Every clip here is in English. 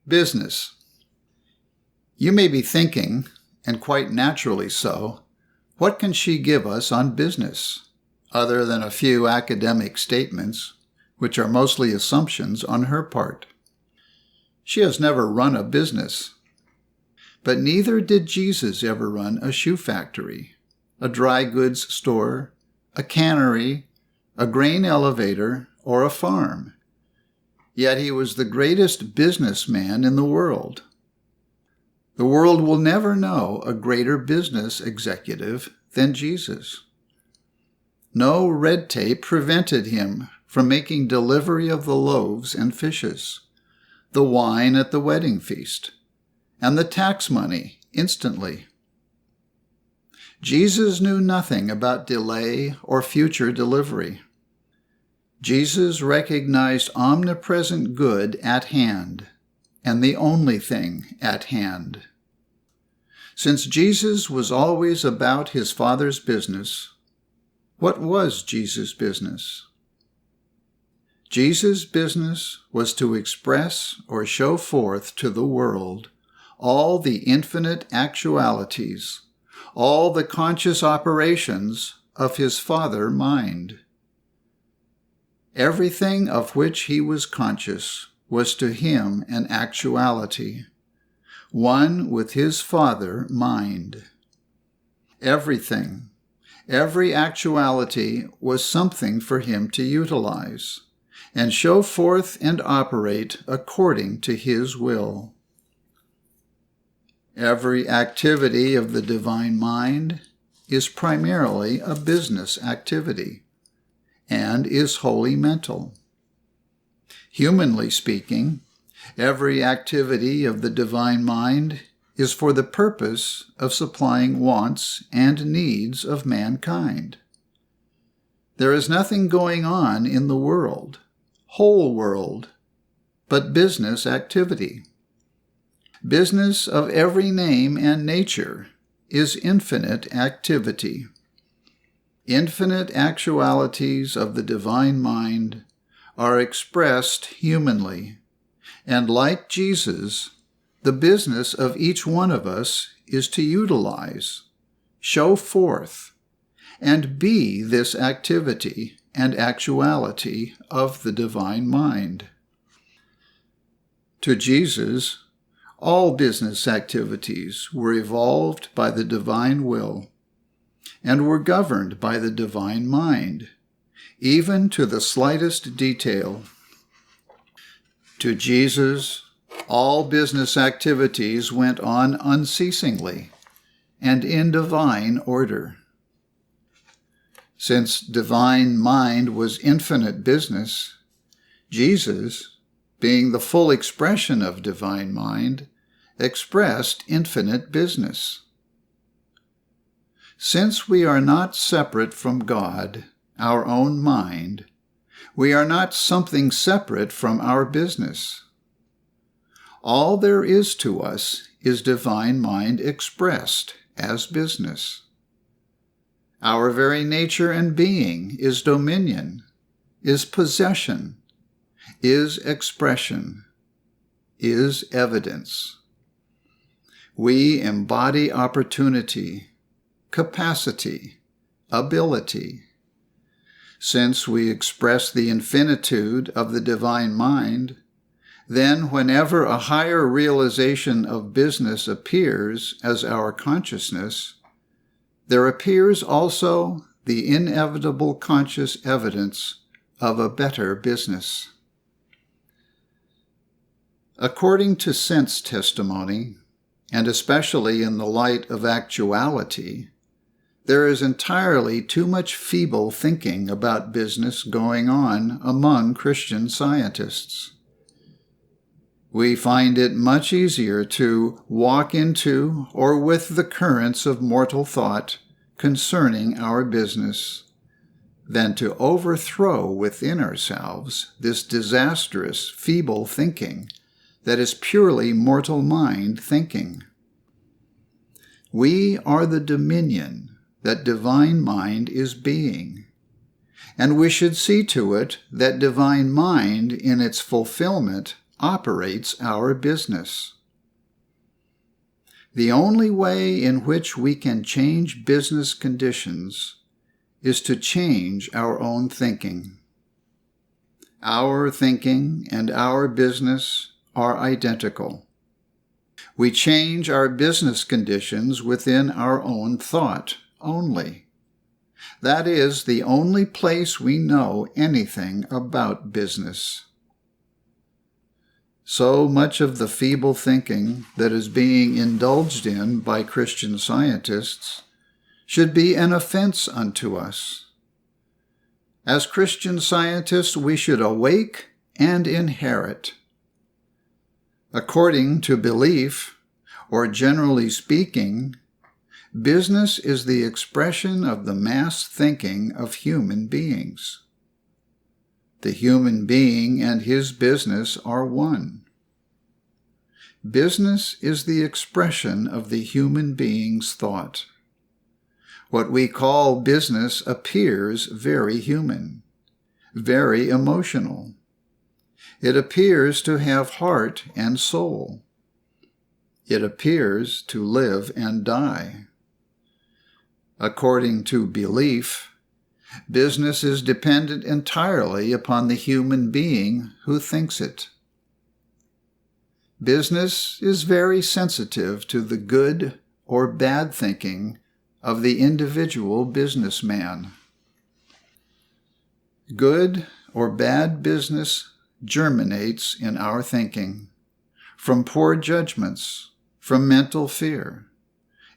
Business. You may be thinking, and quite naturally so, what can she give us on business, other than a few academic statements, which are mostly assumptions on her part? She has never run a business. But neither did Jesus ever run a shoe factory, a dry goods store, a cannery, a grain elevator, or a farm. Yet he was the greatest businessman in the world. The world will never know a greater business executive than Jesus. No red tape prevented him from making delivery of the loaves and fishes, the wine at the wedding feast, and the tax money instantly. Jesus knew nothing about delay or future delivery. Jesus recognized omnipresent good at hand, and the only thing at hand. Since Jesus was always about his Father's business, what was Jesus' business? Jesus' business was to express or show forth to the world all the infinite actualities, all the conscious operations of his Father mind. Everything of which he was conscious was to him an actuality, one with his Father mind. Everything, every actuality was something for him to utilize and show forth and operate according to his will. Every activity of the divine mind is primarily a business activity and is wholly mental. Humanly speaking, every activity of the divine mind is for the purpose of supplying wants and needs of mankind. There is nothing going on in the world, whole world, but business activity. Business of every name and nature is infinite activity. Infinite actualities of the divine mind are expressed humanly, and like Jesus, the business of each one of us is to utilize, show forth, and be this activity and actuality of the divine mind. To Jesus, all business activities were evolved by the divine will and were governed by the divine mind, even to the slightest detail. To Jesus, all business activities went on unceasingly and in divine order. Since divine mind was infinite business, Jesus, being the full expression of divine mind, expressed infinite business. Since we are not separate from God, our own mind, we are not something separate from our business. All there is to us is divine mind expressed as business. Our very nature and being is dominion, is possession, is expression, is evidence. We embody opportunity, capacity, ability. Since we express the infinitude of the divine mind, then whenever a higher realization of business appears as our consciousness, there appears also the inevitable conscious evidence of a better business. According to sense testimony, and especially in the light of actuality, there is entirely too much feeble thinking about business going on among Christian scientists. We find it much easier to walk into or with the currents of mortal thought concerning our business than to overthrow within ourselves this disastrous, feeble thinking that is purely mortal mind thinking. We are the dominion that divine mind is being, and we should see to it that divine mind in its fulfillment operates our business. The only way in which we can change business conditions is to change our own thinking. Our thinking and our business are identical. We change our business conditions within our own thought only. That is the only place we know anything about business. So much of the feeble thinking that is being indulged in by Christian scientists should be an offense unto us. As Christian scientists, we should awake and inherit. According to belief, or generally speaking, business is the expression of the mass thinking of human beings. The human being and his business are one. Business is the expression of the human being's thought. What we call business appears very human, very emotional. It appears to have heart and soul. It appears to live and die. According to belief, business is dependent entirely upon the human being who thinks it. Business is very sensitive to the good or bad thinking of the individual businessman. Good or bad business germinates in our thinking, from poor judgments, from mental fear,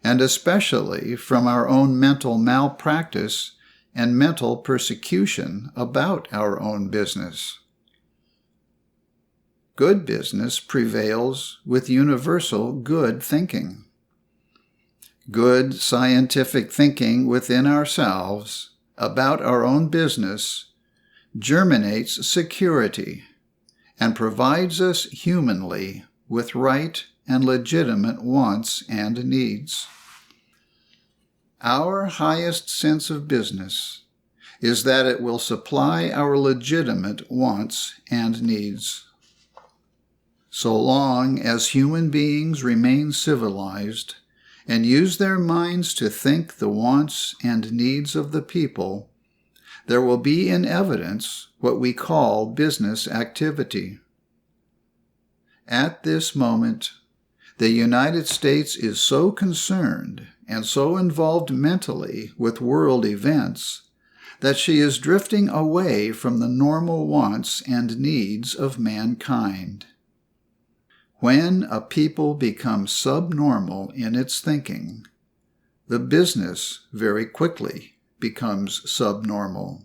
and especially from our own mental malpractice and mental persecution about our own business. Good business prevails with universal good thinking. Good scientific thinking within ourselves about our own business germinates security and provides us humanly with right and legitimate wants and needs. Our highest sense of business is that it will supply our legitimate wants and needs. So long as human beings remain civilized and use their minds to think the wants and needs of the people, there will be in evidence what we call business activity. At this moment, the United States is so concerned and so involved mentally with world events that she is drifting away from the normal wants and needs of mankind. When a people becomes subnormal in its thinking, the business very quickly becomes subnormal.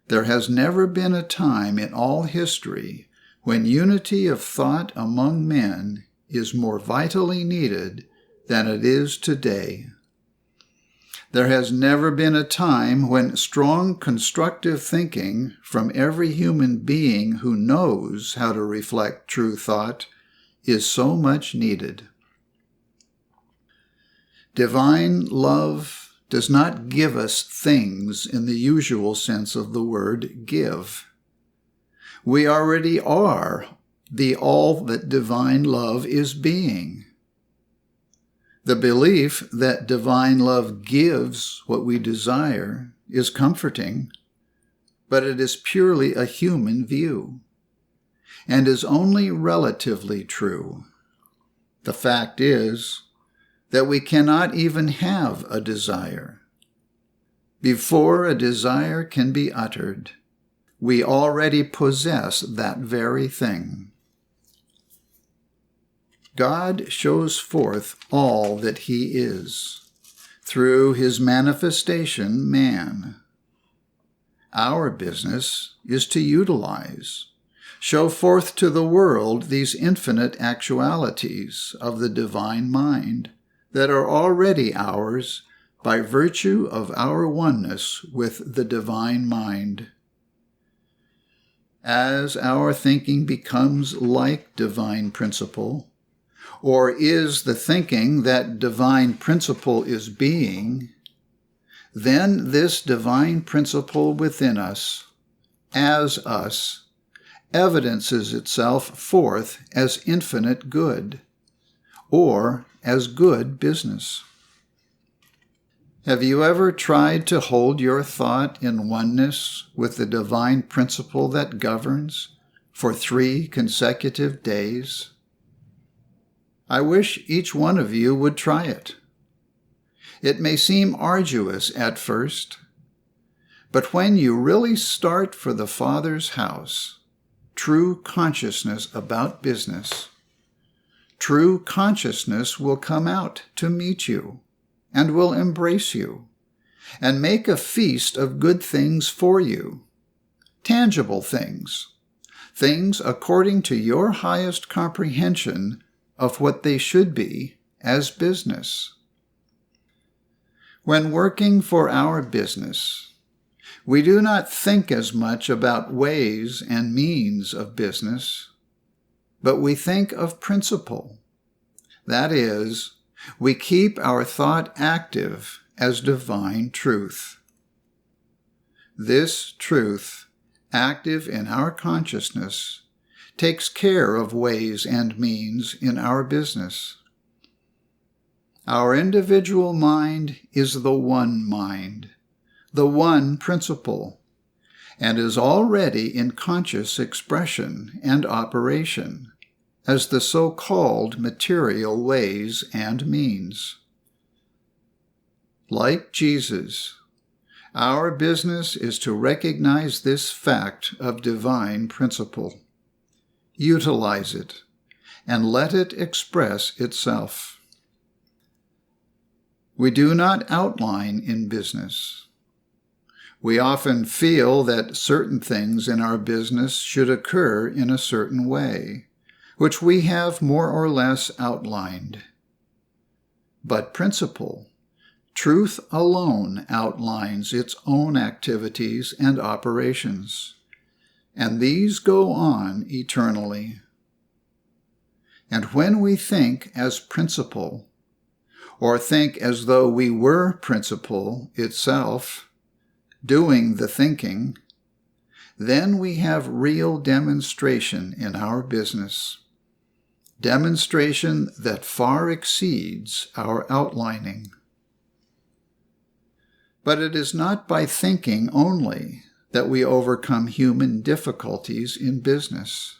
There has never been a time in all history when unity of thought among men is more vitally needed than it is today. There has never been a time when strong constructive thinking from every human being who knows how to reflect true thought is so much needed. Divine love does not give us things in the usual sense of the word give. We already are the all that divine love is being. The belief that divine love gives what we desire is comforting, but it is purely a human view, and is only relatively true. The fact is that we cannot even have a desire. Before a desire can be uttered, we already possess that very thing. God shows forth all that he is, through his manifestation, man. Our business is to utilize, show forth to the world these infinite actualities of the divine mind that are already ours by virtue of our oneness with the divine mind. As our thinking becomes like divine principle, or is the thinking that divine principle is being, then this divine principle within us, as us, evidences itself forth as infinite good, or as good business. Have you ever tried to hold your thought in oneness with the divine principle that governs for 3 consecutive days? I wish each one of you would try it. It may seem arduous at first, but when you really start for the Father's house, true consciousness about business, true consciousness will come out to meet you and will embrace you and make a feast of good things for you, tangible things, things according to your highest comprehension of what they should be as business. When working for our business, we do not think as much about ways and means of business, but we think of principle. That is, we keep our thought active as divine truth. This truth, active in our consciousness, takes care of ways and means in our business. Our individual mind is the one mind, the one principle, and is already in conscious expression and operation as the so-called material ways and means. Like Jesus, our business is to recognize this fact of divine principle, utilize it, and let it express itself. We do not outline in business. We often feel that certain things in our business should occur in a certain way, which we have more or less outlined. But principle, truth alone outlines its own activities and operations, and these go on eternally. And when we think as principle, or think as though we were principle itself, doing the thinking, then we have real demonstration in our business. Demonstration that far exceeds our outlining. But it is not by thinking only that we overcome human difficulties in business.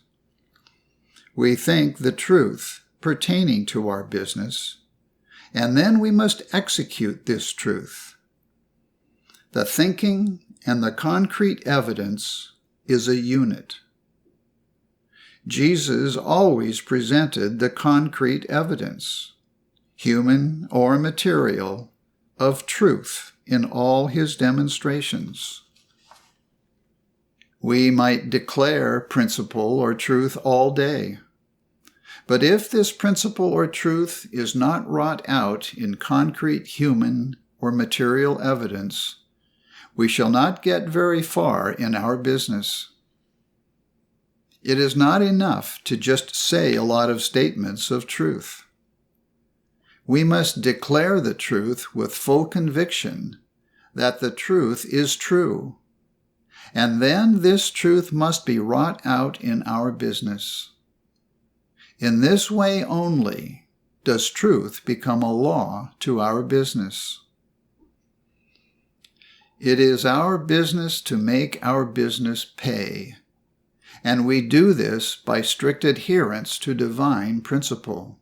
We think the truth pertaining to our business, and then we must execute this truth. The thinking and the concrete evidence is a unit. Jesus always presented the concrete evidence, human or material, of truth in all his demonstrations. We might declare principle or truth all day, but if this principle or truth is not wrought out in concrete human or material evidence, we shall not get very far in our business. It is not enough to just say a lot of statements of truth. We must declare the truth with full conviction that the truth is true, and then this truth must be wrought out in our business. In this way only does truth become a law to our business. It is our business to make our business pay, and we do this by strict adherence to divine principle.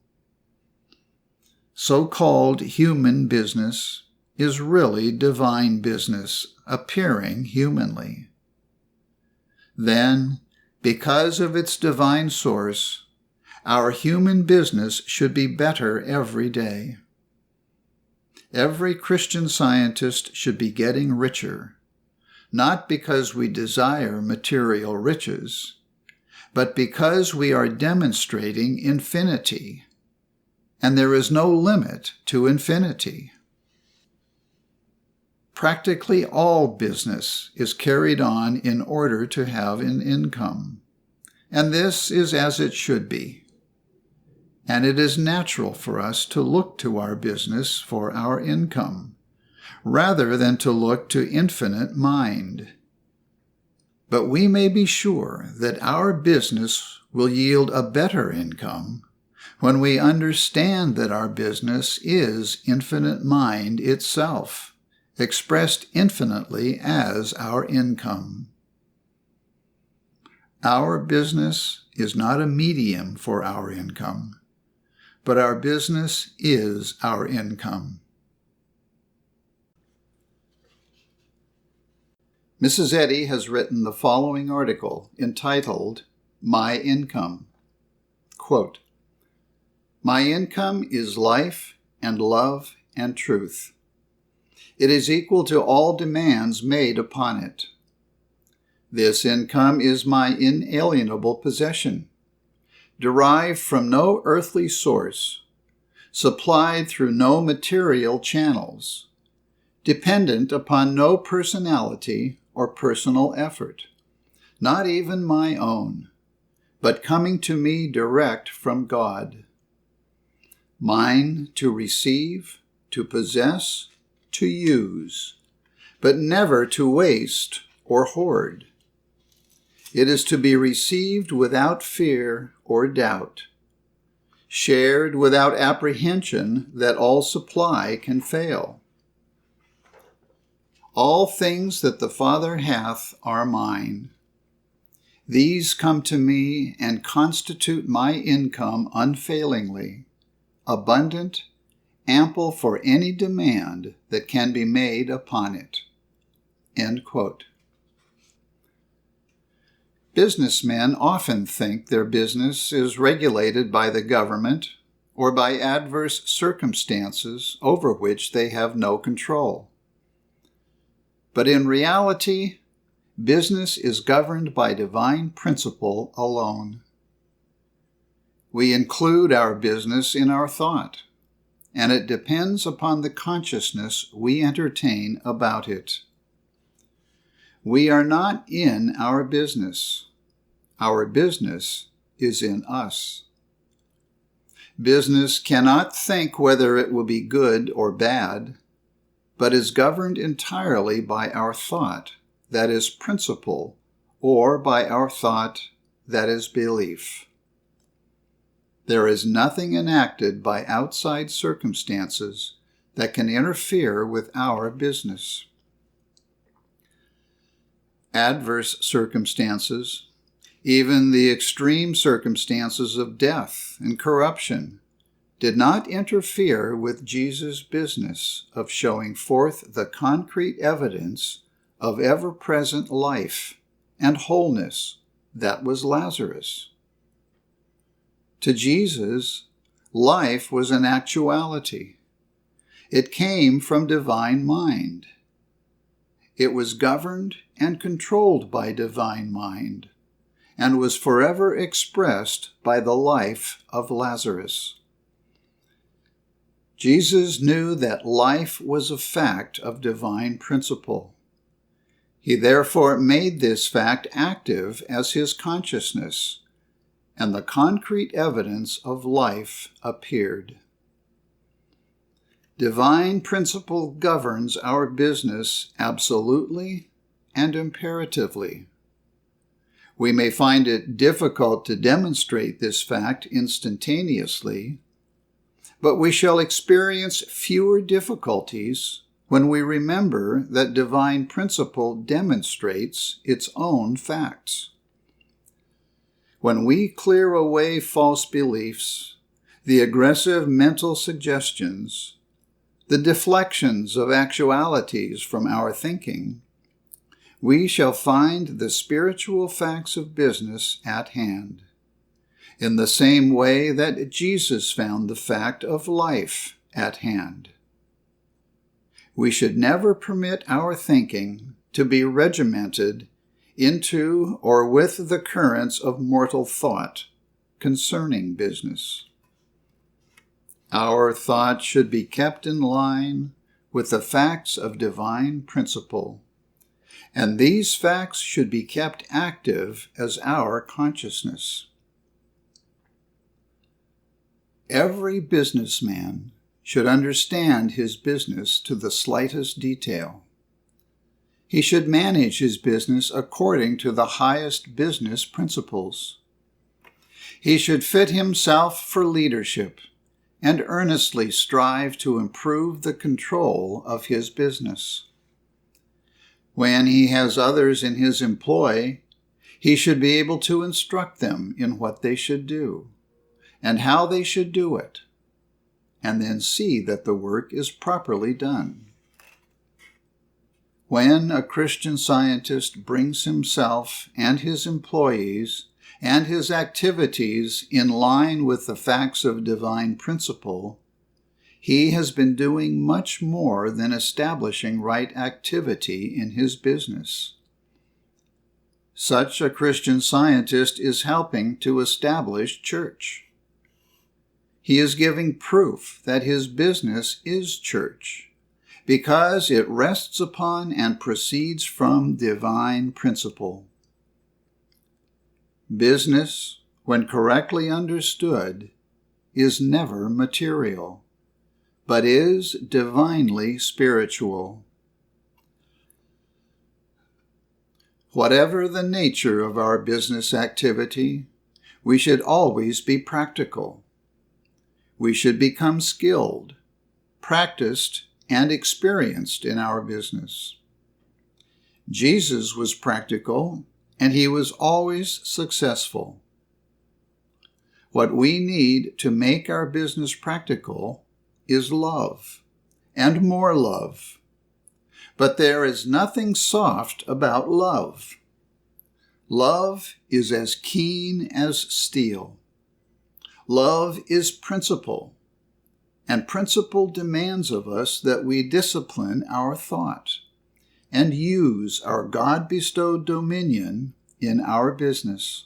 So-called human business is really divine business appearing humanly. Then, because of its divine source, our human business should be better every day. Every Christian Scientist should be getting richer, not because we desire material riches, but because we are demonstrating infinity, and there is no limit to infinity. Practically all business is carried on in order to have an income, and this is as it should be. And it is natural for us to look to our business for our income, rather than to look to infinite mind. But we may be sure that our business will yield a better income when we understand that our business is infinite mind itself, expressed infinitely as our income. Our business is not a medium for our income, but our business is our income. Mrs. Eddy has written the following article entitled, My Income. Quote, My income is life and love and truth. It is equal to all demands made upon it. This income is my inalienable possession, derived from no earthly source, supplied through no material channels, dependent upon no personality or personal effort, not even my own, but coming to me direct from God. Mine to receive, to possess, to use, but never to waste or hoard. It is to be received without fear or doubt, shared without apprehension that all supply can fail. All things that the Father hath are mine. These come to me and constitute my income unfailingly, abundant, ample for any demand that can be made upon it. End quote. Businessmen often think their business is regulated by the government or by adverse circumstances over which they have no control. But in reality, business is governed by divine principle alone. We include our business in our thought, and it depends upon the consciousness we entertain about it. We are not in our business. Our business is in us. Business cannot think whether it will be good or bad, but is governed entirely by our thought, that is principle, or by our thought, that is belief. There is nothing enacted by outside circumstances that can interfere with our business. Adverse circumstances, even the extreme circumstances of death and corruption, did not interfere with Jesus' business of showing forth the concrete evidence of ever-present life and wholeness that was Lazarus. To Jesus, life was an actuality. It came from divine mind. It was governed and controlled by divine mind, and was forever expressed by the life of Lazarus. Jesus knew that life was a fact of divine principle. He therefore made this fact active as his consciousness, and the concrete evidence of life appeared. Divine principle governs our business absolutely and imperatively. We may find it difficult to demonstrate this fact instantaneously, but we shall experience fewer difficulties when we remember that divine principle demonstrates its own facts. When we clear away false beliefs, the aggressive mental suggestions, the deflections of actualities from our thinking, we shall find the spiritual facts of business at hand, in the same way that Jesus found the fact of life at hand. We should never permit our thinking to be regimented into or with the currents of mortal thought concerning business. Our thought should be kept in line with the facts of divine principle, and these facts should be kept active as our consciousness. Every businessman should understand his business to the slightest detail. He should manage his business according to the highest business principles. He should fit himself for leadership and earnestly strive to improve the control of his business. When he has others in his employ, he should be able to instruct them in what they should do and how they should do it, and then see that the work is properly done. When a Christian Scientist brings himself and his employees and his activities in line with the facts of divine principle, he has been doing much more than establishing right activity in his business. Such a Christian Scientist is helping to establish church. He is giving proof that his business is church, because it rests upon and proceeds from divine principle. Business, when correctly understood, is never material, but is divinely spiritual. Whatever the nature of our business activity, we should always be practical. We should become skilled, practiced, and experienced in our business. Jesus was practical, and he was always successful. What we need to make our business practical is love, and more love. But there is nothing soft about love. Love is as keen as steel. Love is principle, and principle demands of us that we discipline our thought and use our God-bestowed dominion in our business.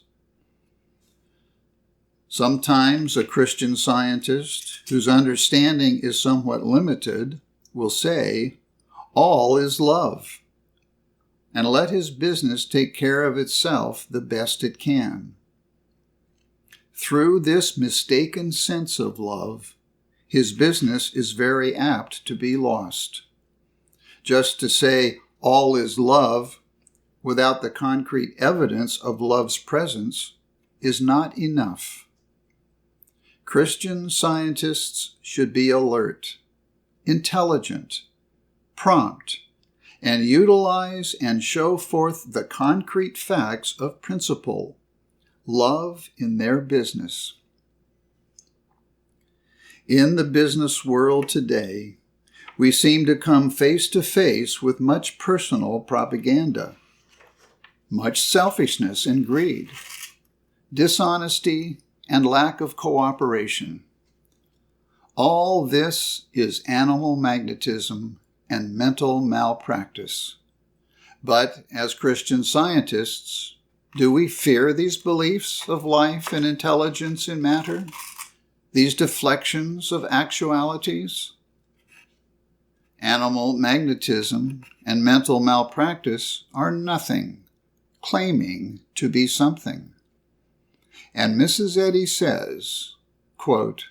Sometimes a Christian Scientist, whose understanding is somewhat limited, will say, "All is love," and let his business take care of itself the best it can. Through this mistaken sense of love, his business is very apt to be lost. Just to say, "All is love," without the concrete evidence of love's presence, is not enough. Christian Scientists should be alert, intelligent, prompt, and utilize and show forth the concrete facts of principle, love in their business. In the business world today, we seem to come face to face with much personal propaganda, much selfishness and greed, dishonesty, and lack of cooperation. All this is animal magnetism and mental malpractice. But as Christian Scientists, do we fear these beliefs of life and intelligence in matter? These deflections of actualities? Animal magnetism and mental malpractice are nothing, claiming to be something. And Mrs. Eddy says, quote,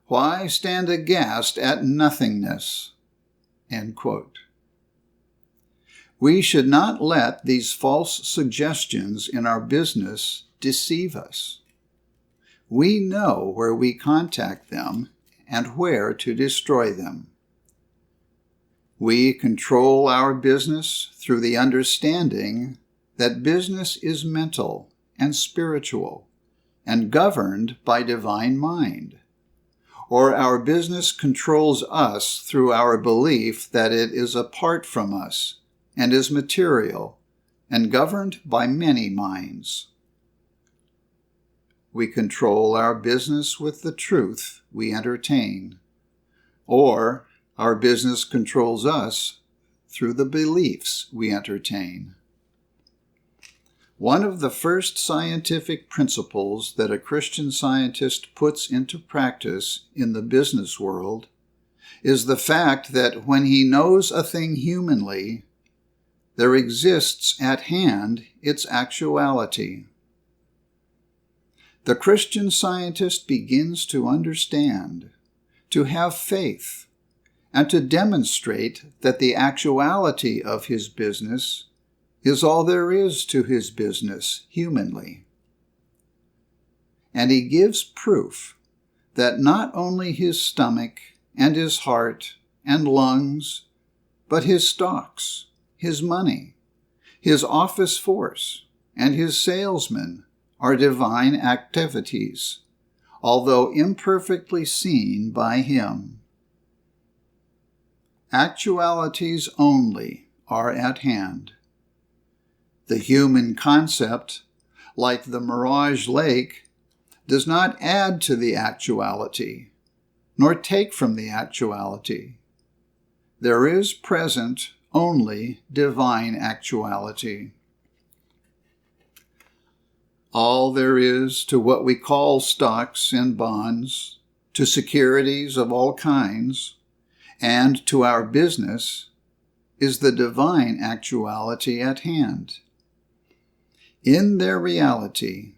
"Why stand aghast at nothingness?" End quote. We should not let these false suggestions in our business deceive us. We know where we contact them and where to destroy them. We control our business through the understanding that business is mental and spiritual and governed by divine mind. Or our business controls us through our belief that it is apart from us and is material and governed by many minds. We control our business with the truth we entertain, or our business controls us through the beliefs we entertain. One of the first scientific principles that a Christian Scientist puts into practice in the business world is the fact that when he knows a thing humanly, there exists at hand its actuality. The Christian Scientist begins to understand, to have faith, and to demonstrate that the actuality of his business is all there is to his business humanly. And he gives proof that not only his stomach and his heart and lungs, but his stocks, his money, his office force, and his salesmen are divine activities, although imperfectly seen by him. Actualities only are at hand. The human concept, like the mirage lake, does not add to the actuality, nor take from the actuality. There is present only divine actuality. All there is to what we call stocks and bonds, to securities of all kinds, and to our business, is the divine actuality at hand. In their reality,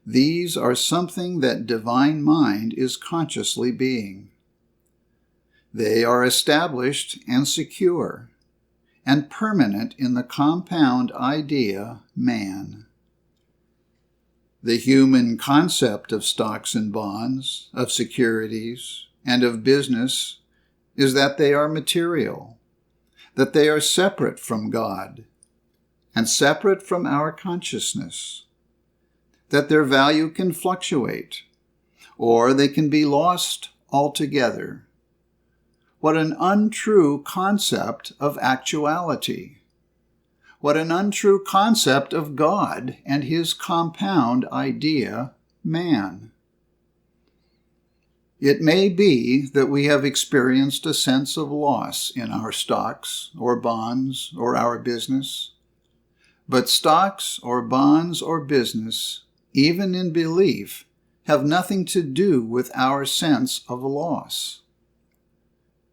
these are something that divine mind is consciously being. They are established and secure, and permanent in the compound idea, man. The human concept of stocks and bonds, of securities, and of business is that they are material, that they are separate from God, and separate from our consciousness, that their value can fluctuate, or they can be lost altogether. What an untrue concept of actuality! What an untrue concept of God and his compound idea, man! It may be that we have experienced a sense of loss in our stocks or bonds or our business, but stocks or bonds or business, even in belief, have nothing to do with our sense of loss.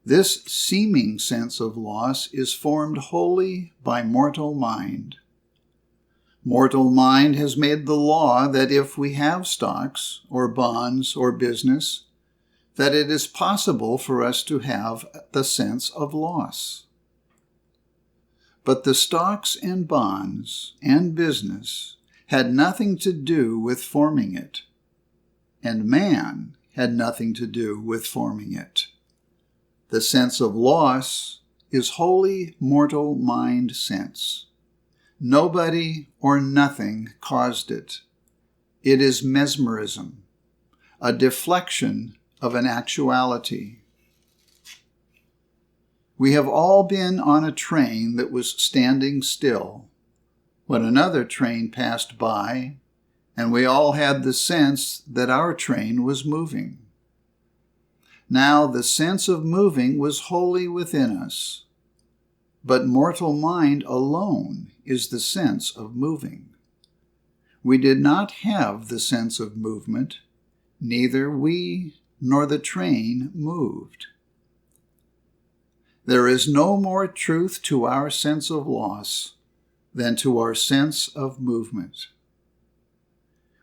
This seeming sense of loss is formed wholly by mortal mind. Mortal mind has made the law that if we have stocks or bonds or business, that it is possible for us to have the sense of loss. But the stocks and bonds and business had nothing to do with forming it, and man had nothing to do with forming it. The sense of loss is wholly mortal mind sense. Nobody or nothing caused it. It is mesmerism, a deflection of an actuality. We have all been on a train that was standing still when another train passed by, and we all had the sense that our train was moving. Now the sense of moving was wholly within us, but mortal mind alone is the sense of moving. We did not have the sense of movement, neither we nor the train moved. There is no more truth to our sense of loss than to our sense of movement.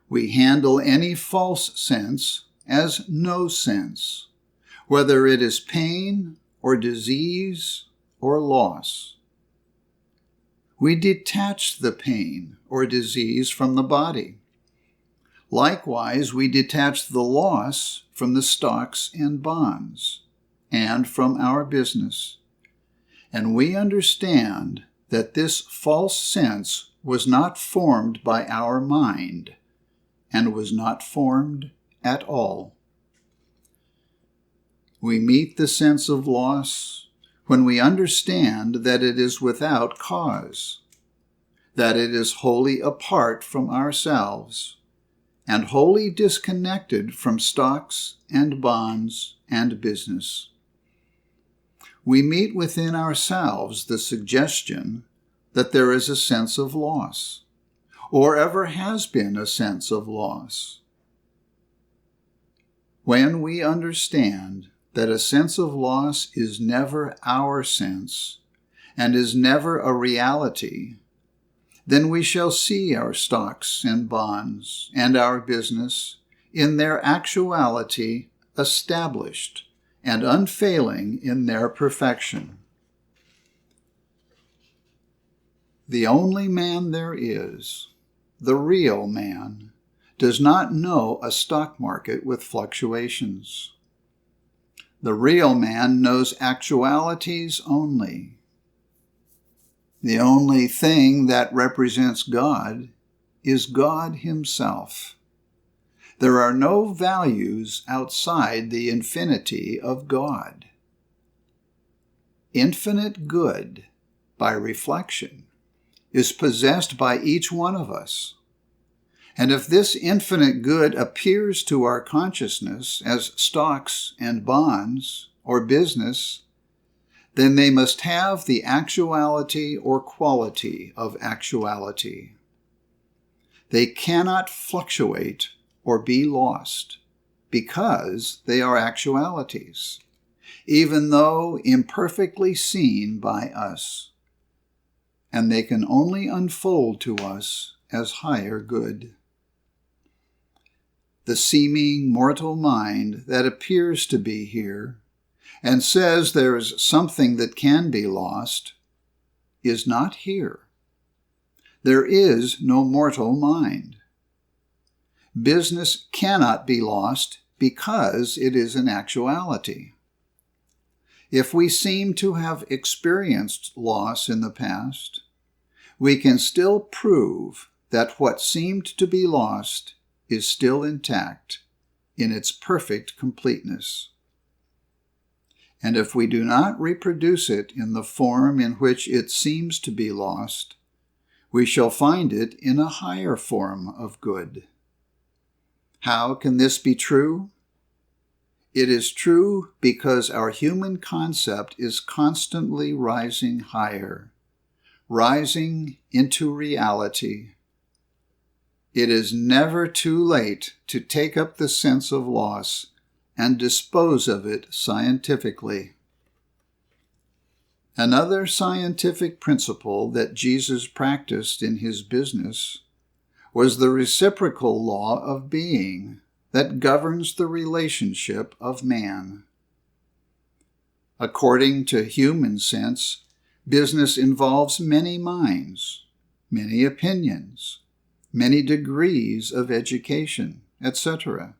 We handle any false sense as no sense, whether it is pain or disease or loss. We detach the pain or disease from the body. Likewise, we detach the loss from the stocks and bonds and from our business. And we understand that this false sense was not formed by our mind and was not formed at all. We meet the sense of loss when we understand that it is without cause, that it is wholly apart from ourselves, and wholly disconnected from stocks and bonds and business. We meet within ourselves the suggestion that there is a sense of loss, or ever has been a sense of loss. When we understand that a sense of loss is never our sense and is never a reality, then we shall see our stocks and bonds and our business in their actuality established and unfailing in their perfection. The only man there is, the real man, does not know a stock market with fluctuations. The real man knows actualities only. The only thing that represents God is God Himself. There are no values outside the infinity of God. Infinite good, by reflection, is possessed by each one of us. And if this infinite good appears to our consciousness as stocks and bonds or business, then they must have the actuality or quality of actuality. They cannot fluctuate or be lost because they are actualities, even though imperfectly seen by us. And they can only unfold to us as higher good. The seeming mortal mind that appears to be here and says there is something that can be lost is not here. There is no mortal mind. Business cannot be lost because it is an actuality. If we seem to have experienced loss in the past, we can still prove that what seemed to be lost is still intact in its perfect completeness. And if we do not reproduce it in the form in which it seems to be lost, we shall find it in a higher form of good. How can this be true? It is true because our human concept is constantly rising higher, rising into reality. It is never too late to take up the sense of loss and dispose of it scientifically. Another scientific principle that Jesus practiced in his business was the reciprocal law of being that governs the relationship of man. According to human sense, business involves many minds, many opinions, many degrees of education, etc.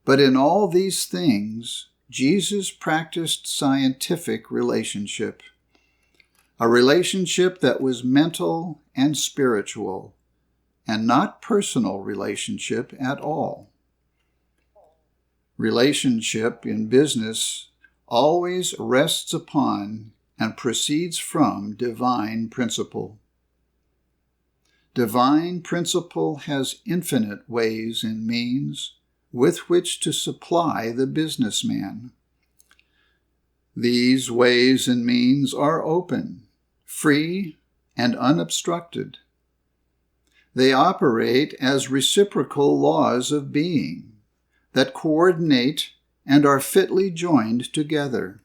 But in all these things, Jesus practiced scientific relationship, a relationship that was mental and spiritual, and not personal relationship at all. Relationship in business always rests upon and proceeds from divine principle. Divine principle has infinite ways and means with which to supply the businessman. These ways and means are open, free, and unobstructed. They operate as reciprocal laws of being that coordinate and are fitly joined together.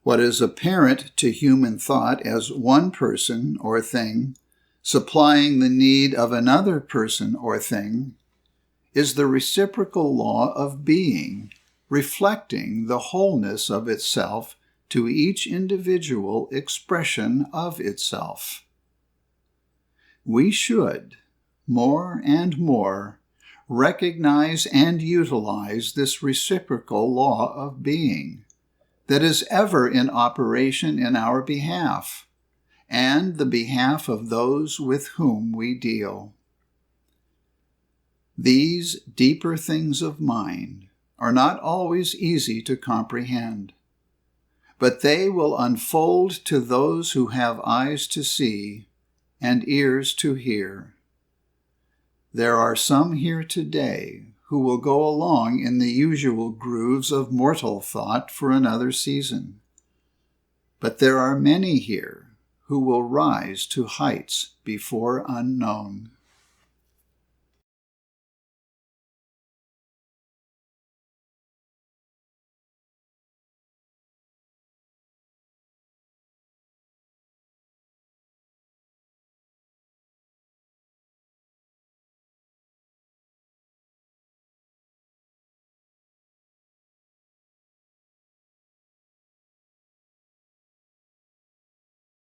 What is apparent to human thought as one person or thing supplying the need of another person or thing is the reciprocal law of being, reflecting the wholeness of itself to each individual expression of itself. We should, more and more, recognize and utilize this reciprocal law of being that is ever in operation in our behalf and the behalf of those with whom we deal. These deeper things of mind are not always easy to comprehend, but they will unfold to those who have eyes to see and ears to hear. There are some here today who will go along in the usual grooves of mortal thought for another season, but there are many here who will rise to heights before unknown.